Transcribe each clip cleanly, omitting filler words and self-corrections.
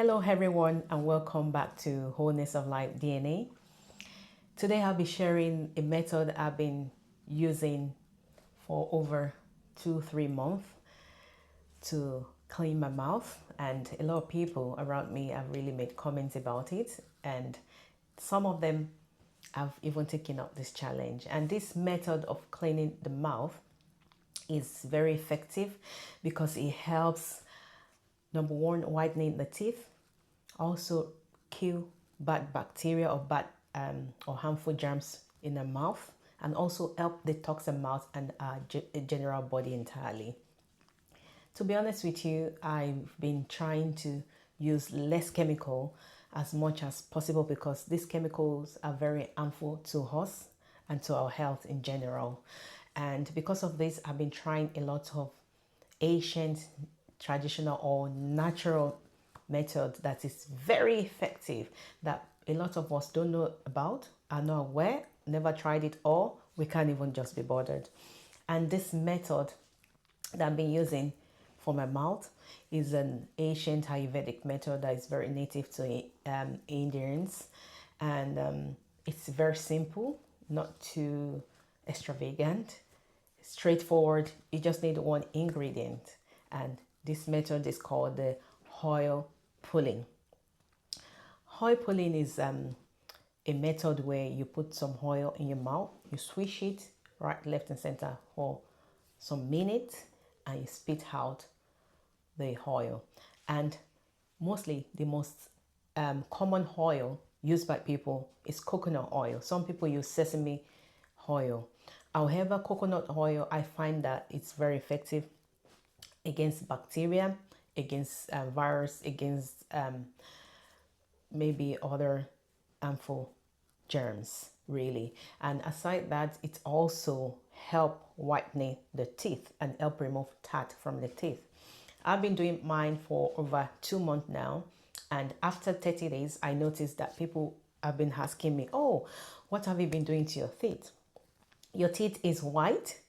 Hello everyone and welcome back to Wholeness of Life DNA. Today I'll be sharing a method I've been using for over 2-3 months to clean my mouth, and a lot of people around me have really made comments about it, and some of them have even taken up this challenge. And this method of cleaning the mouth is very effective because it helps, number one, whitening the teeth, also kill bad bacteria or bad or harmful germs in the mouth, and also help detox the mouth and general body entirely. To be honest with you, I've been trying to use less chemical as much as possible because these chemicals are very harmful to us and to our health in general. And because of this, I've been trying a lot of ancient, traditional or natural method that is very effective, that a lot of us don't know about, are not aware, never tried it, or we can't even just be bothered. And this method that I've been using for my mouth is an ancient Ayurvedic method that is very native to Indians, and it's very simple, not too extravagant, straightforward. You just need one ingredient, and this method is called the oil pulling. Oil pulling is a method where you put some oil in your mouth, you swish it right, left, and center for some minutes, and you spit out the oil. And mostly the most common oil used by people is coconut oil. Some people use sesame oil. However, coconut oil, I find that it's very effective against bacteria, against virus, against maybe other harmful germs, really. And aside that, it also help whitening the teeth and help remove tat from the teeth. I've been doing mine for over 2 months now, and after 30 days I noticed that people have been asking me, oh, what have you been doing to your teeth? Your teeth is white,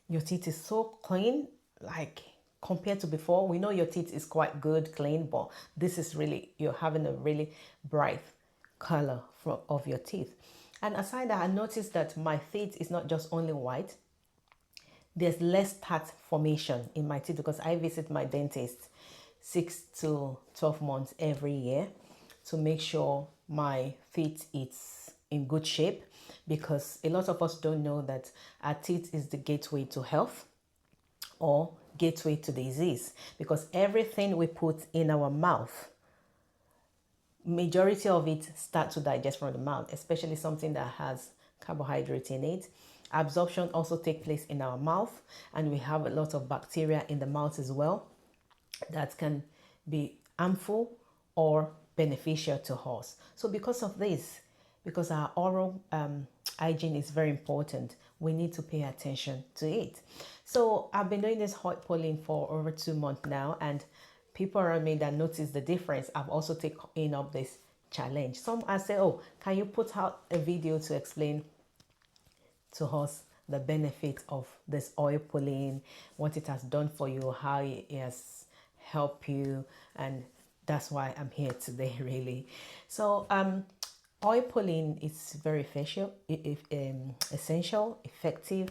your teeth is so clean, like compared to before. We know your teeth is quite good, clean, but this is really, you're having a really bright color of your teeth. And aside that, I noticed that my teeth is not just only white, there's less tat formation in my teeth because I visit my dentist 6 to 12 months every year to make sure my teeth is in good shape, because a lot of us don't know that our teeth is the gateway to health or gateway to disease, because everything we put in our mouth, majority of it starts to digest from the mouth, especially something that has carbohydrate in it. Absorption also takes place in our mouth, and we have a lot of bacteria in the mouth as well that can be harmful or beneficial to us. So because of this, because our oral hygiene is very important, we need to pay attention to it. So I've been doing this oil pulling for over 2 months now, and people around me that notice the difference have also taken up this challenge. Some I say, oh, can you put out a video to explain to us the benefit of this oil pulling, what it has done for you, how it has helped you? And that's why I'm here today, really. So oil pulling is very essential, effective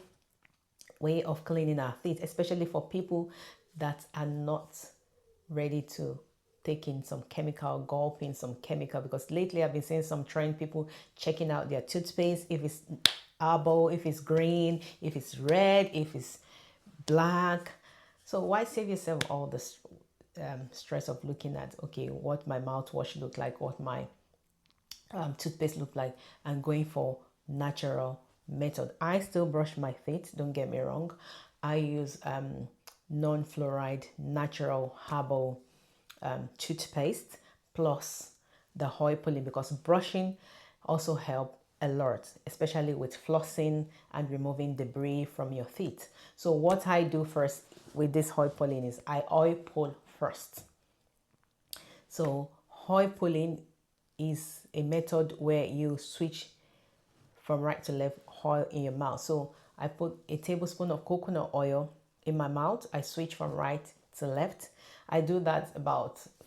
way of cleaning our teeth, especially for people that are not ready to take in some chemical, gulping some chemical, because lately I've been seeing some trend, people checking out their toothpaste, if it's herbal, if it's green, if it's red, if it's black. So why save yourself all the stress of looking at, okay, what my mouthwash look like, what my toothpaste look like, and going for natural method. I still brush my teeth, don't get me wrong. I use non-fluoride natural herbal toothpaste plus the oil pulling, because brushing also help a lot, especially with flossing and removing debris from your teeth. So what I do first with this oil pulling is I oil pull first. So oil pulling is a method where you switch from right to left oil in your mouth. So I put a tablespoon of coconut oil in my mouth, I switch from right to left. I do that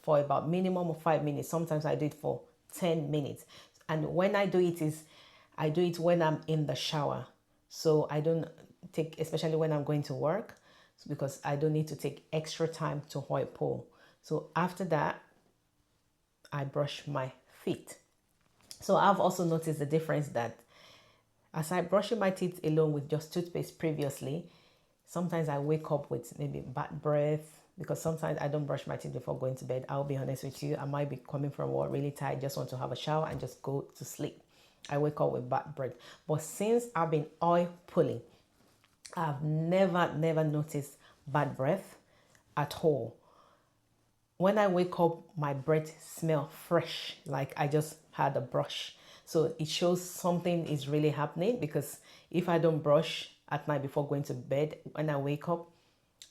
for about minimum of 5 minutes. Sometimes I do it for 10 minutes. And when I do it I do it when I'm in the shower. So I don't take, especially when I'm going to work, because I don't need to take extra time to oil pull. So after that, I brush my feet. So I've also noticed the difference that as I brushing my teeth alone with just toothpaste previously, sometimes I wake up with maybe bad breath, because sometimes I don't brush my teeth before going to bed. I'll be honest with you. I might be coming from work really tired, just want to have a shower and just go to sleep. I wake up with bad breath. But since I've been oil pulling, I've never noticed bad breath at all. When I wake up, my breath smells fresh, like I just had a brush. So it shows something is really happening, because if I don't brush at night before going to bed, when I wake up,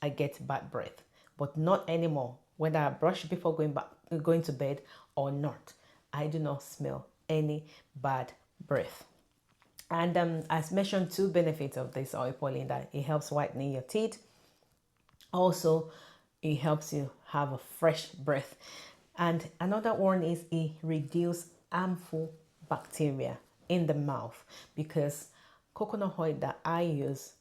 I get bad breath. But not anymore. Whether I brush before going to bed or not, I do not smell any bad breath. And as mentioned, two benefits of this oil pulling: that it helps whitening your teeth. Also, it helps you have a fresh breath. And another one is it reduces harmful bacteria in the mouth, because coconut oil that I use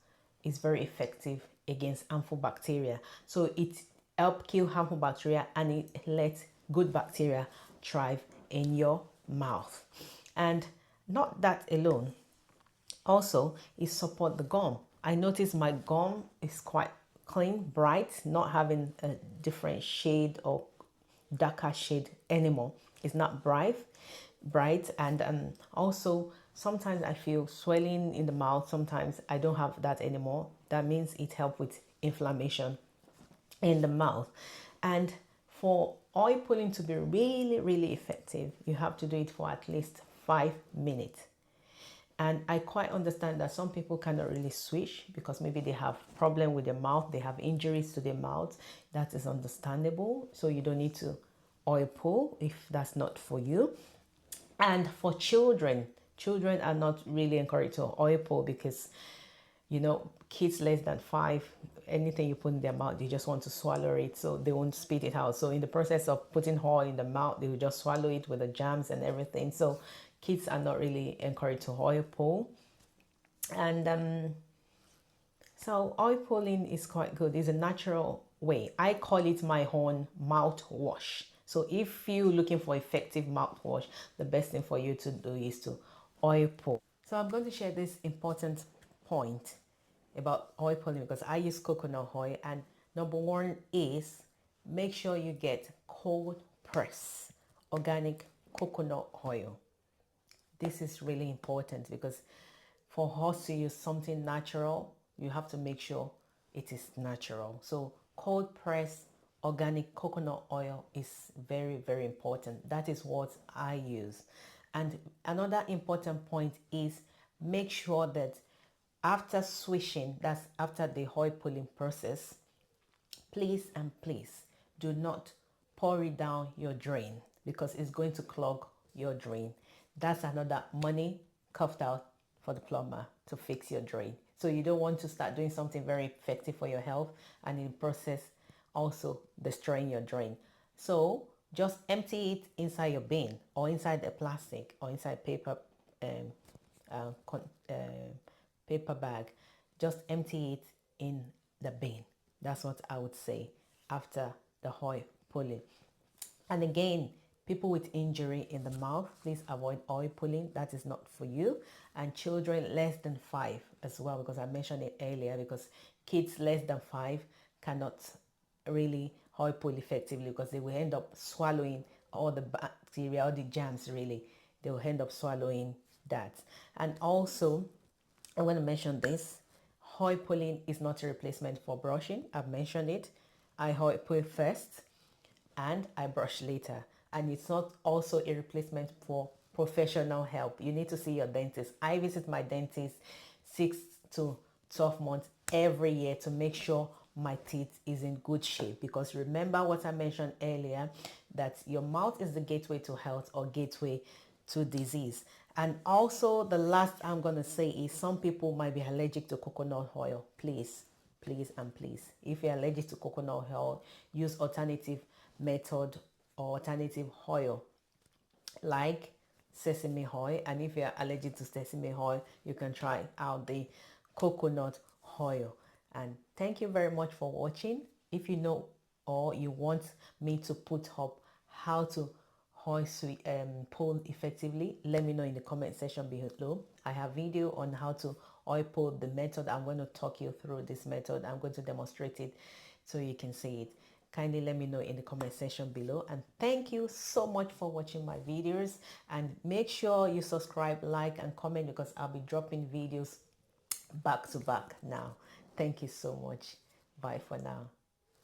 is very effective against harmful bacteria. So it helps kill harmful bacteria, and it lets good bacteria thrive in your mouth. And not that alone, also it supports the gum. I notice my gum is quite clean, bright, not having a different shade or darker shade anymore. It's not bright. And also sometimes I feel swelling in the mouth. Sometimes I don't have that anymore. That means it helps with inflammation in the mouth. And for oil pulling to be really effective, you have to do it for at least 5 minutes. And I quite understand that some people cannot really swish, because maybe they have problem with their mouth, they have injuries to their mouth. That is understandable. So you don't need to oil pull if that's not for you. And for children are not really encouraged to oil pull, because kids less than 5, anything you put in their mouth, they just want to swallow it, so they won't spit it out. So in the process of putting oil in the mouth, they will just swallow it with the jams and everything. So kids are not really encouraged to oil pull. And so oil pulling is quite good. It's a natural way. I call it my own mouthwash. So if you're looking for effective mouthwash, the best thing for you to do is to oil pull. So I'm going to share this important point about oil pulling, because I use coconut oil. And number one is, make sure you get cold press organic coconut oil. This is really important, because for us to use something natural, you have to make sure it is natural. So cold press organic coconut oil is very important. That is what I use. And another important point is, make sure that after swishing, that's after the oil pulling process, please do not pour it down your drain, because it's going to clog your drain. That's another money coughed out for the plumber to fix your drain. So you don't want to start doing something very effective for your health, and in the process also destroying your drain. So just empty it inside your bin, or inside a plastic, or inside paper paper bag. Just empty it in the bin. That's what I would say after the oil pulling. And again, people with injury in the mouth, please avoid oil pulling. That is not for you. And children less than 5 as well, because I mentioned it earlier, because kids less than 5 cannot really oil pull effectively, because they will end up swallowing all the bacteria, all the germs really. They will end up swallowing that. And also, I want to mention this. Oil pulling is not a replacement for brushing. I've mentioned it. I oil pull first and I brush later. And it's not also a replacement for professional help. You need to see your dentist. I visit my dentist 6 to 12 months every year to make sure my teeth is in good shape. Because remember what I mentioned earlier, that your mouth is the gateway to health, or gateway to disease. And also the last I'm going to say is, some people might be allergic to coconut oil. Please please and please. If you're allergic to coconut oil, use alternative method or alternative oil like sesame oil. And if you're allergic to sesame oil, you can try out the coconut oil. And thank you very much for watching. If you know or you want me to put up how to oil pull effectively, let me know in the comment section below. I have video on how to oil pull, the method. I'm going to talk you through this method. I'm going to demonstrate it so you can see it. Kindly let me know in the comment section below. And thank you so much for watching my videos. And make sure you subscribe, like, and comment, because I'll be dropping videos back to back now. Thank you so much. Bye for now.